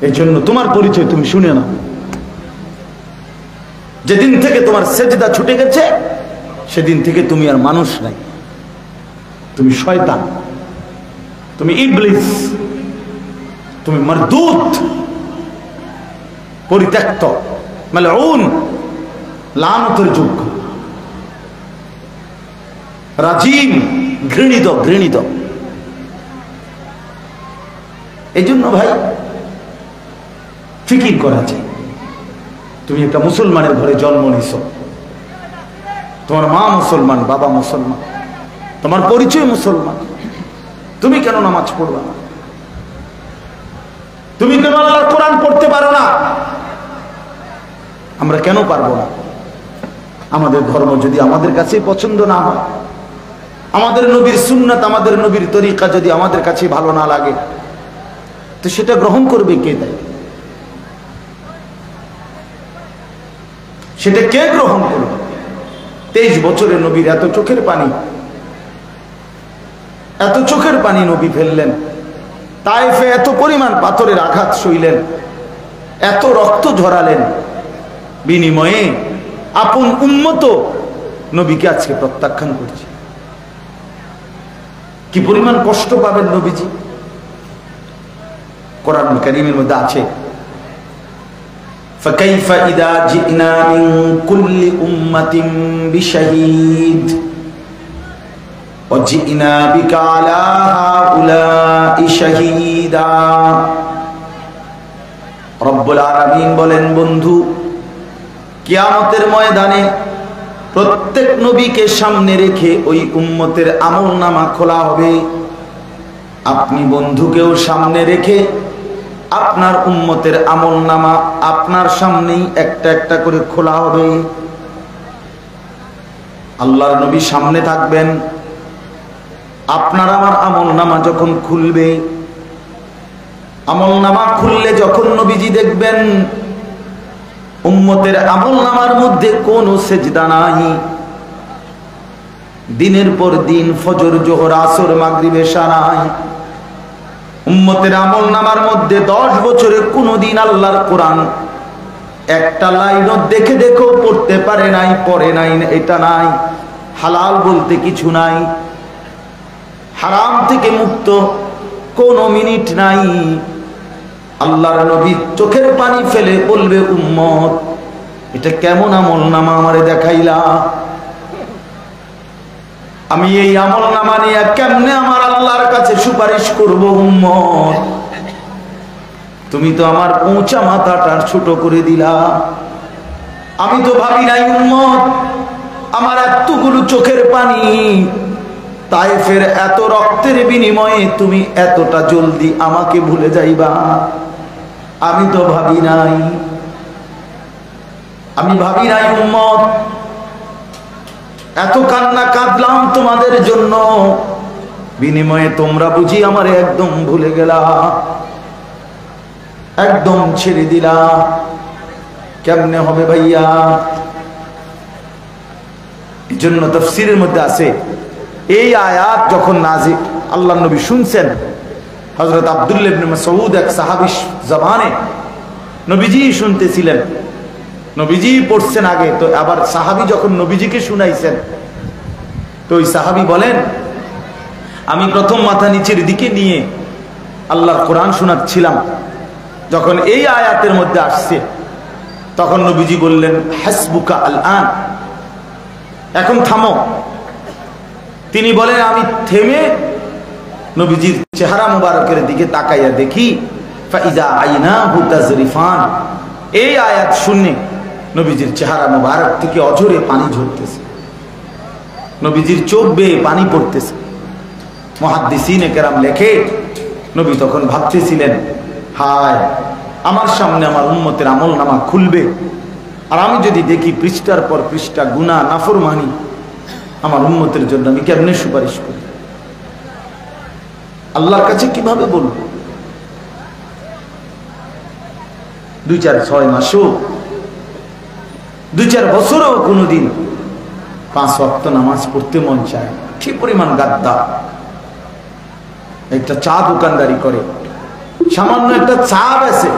এই জন্য তোমার পরিচয় তুমি শুনে নাও। যেদিন থেকে তোমার সেজদা ছুটে গেছে সেদিন থেকে তুমি আর মানুষ নাই, তুমি শয়তান, তুমি ইবলিস, তুমি মারদুদ, পরিত্যক্ত, মালউন, লানতের যোগ্য, রাজিম, ঘৃণিত, ঘৃণিত। এই জন্য ভাই ফিকির করা চাই। তুমি একটা মুসলমানের ঘরে জন্ম নিছ, তোমার মা মুসলমান, বাবা মুসলমান, তোমার পরিচয় মুসলমান, তুমি কেন নামাজ পড়বা না? তুমি কেন আল্লাহর কোরআন পড়তে পারো না? আমরা কেন পারবো না? আমাদের ধর্ম যদি আমাদের কাছে পছন্দ না হয়, আমাদের নবীর সুন্নাত, আমাদের নবীর তরিকা যদি আমাদের কাছে ভালো না লাগে, তো সেটা গ্রহণ করবে কে? তাই সেটা কে গ্রহণ করবে? 23 বছরে নবীর এত চোখের পানি নবী ফেললেন, তায়েফে এত পরিমাণ পাথরের আঘাত সইলেন, এত রক্ত ঝরালেন, বিনিময়ে আপন উম্মত নবীকে আজকে প্রত্যাখ্যান করছে। কি পরিমাণ কষ্ট পাবেন নবীজি? কোরআন কারীমের মধ্যে আছে, فكيف إذا جئنا من كل أمة بشهيد وجئنا بك على هؤلاء شهيدا। রব্বুল আলামিন বলেন, বন্ধু, কিয়ামতের ময়দানে প্রত্যেক নবীকে সামনে রেখে ওই উম্মতের আমলনামা খোলা হবে। আপনি বন্ধুকেও সামনে রেখে আপনার উম্মতের আমলনামা আপনার সামনেই একটা একটা করে খোলা হবে। আল্লাহর নবী সামনে থাকবেন, আপনার আমার আমলনামা যখন খুলবে, আমলনামা খুললে যখন নবীজি দেখবেন উম্মতের আমলনামার মধ্যে কোনো সেজদা নাই, দিনের পর দিন ফজর, জোহর, আসর, মাগরিব, এশা নাই, উম্মতের আমলনামার মধ্যে 10 বছরে কোনদিন আল্লাহর কোরআন একটা লাইনও দেখে দেখেও পড়তে পারে নাই, পড়ে নাই, এটা নাই, হালাল বলতে কিছু নাই, হারাম থেকে মুক্ত কোনো মিনিট নাই। আল্লাহর নবী চোখের পানি ফেলে বলবে, উম্মত, এটা কেমন আমলনামা আমারে দেখাইলা? আমি এই আমলনামা নিয়ে কেমনে আমার আল্লাহর কাছে সুপারিশ করব? উম্মত, তুমি তো আমার পৌঁছা মাথাটা ছোট করে দিলা। আমি তো ভাবি নাই উম্মত, আমার এতগুলো চোখের পানি, তায়েফের এত রক্তের বিনিময়ে তুমি এতটা জলদি আমাকে ভুলে যাইবা। আমি তো ভাবি নাই, আমি ভাবি নাই উম্মত, এত কান্না কাঁদলাম তোমাদের জন্য, বিনিময়ে তোমরা বুঝি আমারে একদম ভুলে গেলা, একদম ছেড়ে দিলা। কেমনে হবে ভাইয়া? এই জন্য তাফসীরের মধ্যে আছে, এই আয়াত যখন নাজিল, আল্লাহর নবী শুনছেন, হযরত আব্দুল্লাহ ইবনে মাসউদ এক সাহাবী জবানে নবীজি শুনতেছিলেন, নবীজি পড়ছেন আগে, তো আবার সাহাবী যখন নবীজিকে শুনাইছেন, তো ওই সাহাবী বলেন, আমি প্রথম মাথা নিচের দিকে নিয়ে আল্লাহর কোরআন শোনাচ্ছিলাম, যখন এই আয়াতের মধ্যে আসছে তখন নবীজি বললেন, হাসবুকা আল-আন, এখন থামো। তিনি বলেন, আমি থেমে নবীজির চেহারা মুবারকের দিকে তাকাইয়া দেখি, ফাইজা আইনাহু তাজরিফান, এই আয়াত শুনে নবীজির চেহারা মুবারক থেকে অঝরে পানি ঝরতেছে, নবীজির চোখ বেয়ে পানি পড়তেছে। মুহাদ্দিসিনে কেরাম লেখে, নবী তখন ভাবতেছিলেন, হায়, আমার সামনে আমার উম্মতের আমলনামা খুলবে, আর আমি যদি দেখি পৃষ্ঠার পর পৃষ্ঠা গুনাহ, নাফরমানি, আমার উম্মতের জন্য আমি কেমনে সুপারিশ করি? আল্লাহর কাছে কিভাবে বলবো? 2-4-6 মাসও, 2-4 বছরও কোনোদিন 5 ওয়াক্ত নামাজ পড়তে মন চায়। কি পরিমাণ গাদ্দার! একটা চা দোকানদারি করে, সামান্য একটা চা বেচে,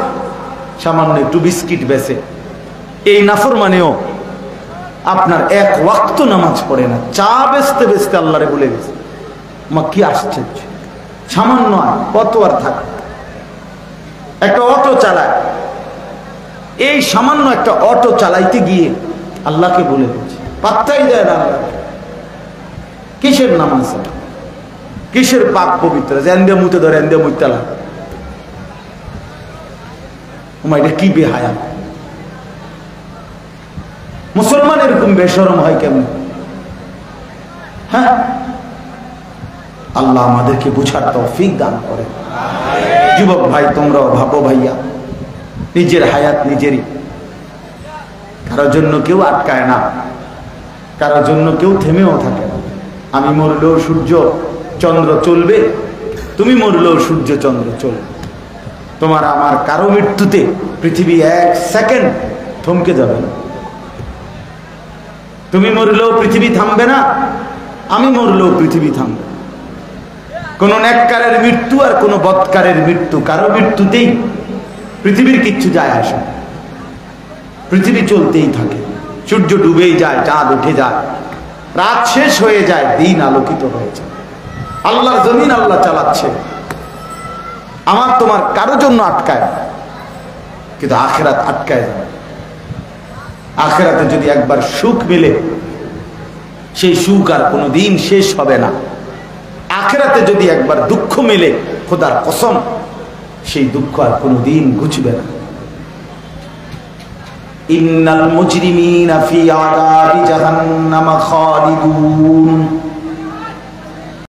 সামান্য একটু বিস্কিট বেচে, এই নাফরমানেও আপনার এক ওয়াক্ত নামাজ পড়ে না, চা বেচতে বেচতে আল্লাহরে বলে গেছে। মা কি আশ্চর্য, সামান্য কত আর থাকে। একটা অটো চালায়, এই সামান্য একটা অটো চালাইতে গিয়ে আল্লাহকে বলে দিচ্ছে, পাত্তাই দেয় না আল্লাহ। কিসের নামাজ, কিসের পাক পবিত্র, এন্দিয়া মুতে ধরে এন্দিয়া মুতে লাগে, এটা কি বেহায়া। মুসলমান এরকম বেশরম হয় কেমন? হ্যাঁ, আল্লাহ আমাদেরকে বুঝার তৌফিক দান করে। যুবক ভাই, তোমরাও ভাবো ভাইয়া, নিজের হায়াত নিজেরই, কারোর জন্য কেউ আটকায় না, কারোর জন্য কেউ থেমেও থাকে না। আমি মরলেও সূর্য চন্দ্র চলবে, তুমি মরলেও সূর্য চন্দ্র চলবে। তোমার আমার কারো মৃত্যুতে পৃথিবী এক সেকেন্ড থমকে যাবে না। তুমি মরলেও পৃথিবী থামবে না, আমি মরলেও পৃথিবী থামবে। কোন নেককারের মৃত্যু আর কোন বদকারের মৃত্যু, কারো মৃত্যুতেই পৃথিবীর কিচ্ছু যায় আসে না। পৃথিবী চলতেই থাকে, সূর্য ডুবেই যায়, চাঁদ উঠে যায়, রাত শেষ হয়ে যায়, দিন আলোকিত হয়ে যায়। আল্লাহর জমিন আল্লাহ চালাচ্ছে, আমার তোমার কারো জন্য আটকায়, কিন্তু আখেরাত আটকায় যায়। আখেরাতে যদি একবার সুখ মিলে, সেই সুখ আর কোনোদিন শেষ হবে না। আখেরাতে যদি একবার দুঃখ মিলে, খোদার কসম, সেই দুঃখ আর কোনোদিন ঘুচবে না। ইন্নাল মুজরিমিনা ফি আযাবি জাহান্নাম খালিদুন।